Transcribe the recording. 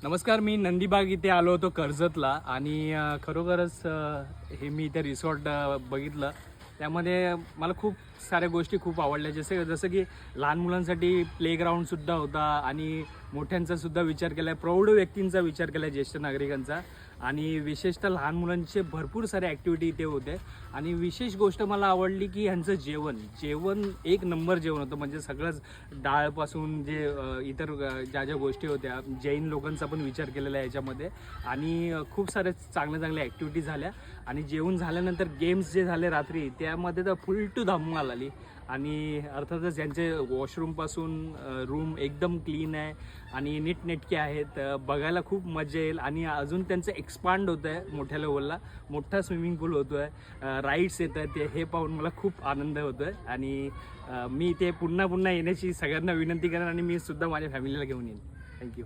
नमस्कार, मी नंदीबाग इथे आलो होतो कर्जतला आणि खरोखरच हे मी इथे रिसॉर्ट बघितलं. त्यामध्ये मला खूप साऱ्या गोष्टी खूप आवडल्या. जसं की लहान मुलांसाठी प्लेग्राऊंडसुद्धा होता आणि मोठ्यांचासुद्धा विचार केला आहे, प्रौढ व्यक्तींचा विचार केला आहे, ज्येष्ठ नागरिकांचा. आणि विशेषतः लहान मुलांचे भरपूर सारे ॲक्टिव्हिटी इथे होते. आणि विशेष गोष्ट मला आवडली की ह्यांचं जेवण एक नंबर जेवण होतं. म्हणजे सगळंच डाळपासून जे इतर ज्या ज्या गोष्टी होत्या, जैन लोकांचा पण विचार केलेला आहे याच्यामध्ये. आणि खूप सारे चांगल्या ॲक्टिव्हिटी झाल्या. आणि जेवण झाल्यानंतर गेम्स जे झाले रात्री, त्यामध्ये तर फुल टू धमाल आली. आणि अर्थातच यांचे वॉशरूमपासून रूम एकदम क्लीन आहे आणि नीटनेटके आहेत. बघायला खूप मजा येईल. आणि अजून त्यांचं एक्सपांड होतं आहे मोठ्या लेवलला, मोठा स्विमिंग पूल होतो आहे, राईड्स येत आहेत. हे पाहून मला खूप आनंद होतो आहे. आणि मी इथे पुन्हा येण्याची सगळ्यांना विनंती करेन आणि मी सुद्धा माझ्या फॅमिलीला घेऊन येईन. थँक्यू.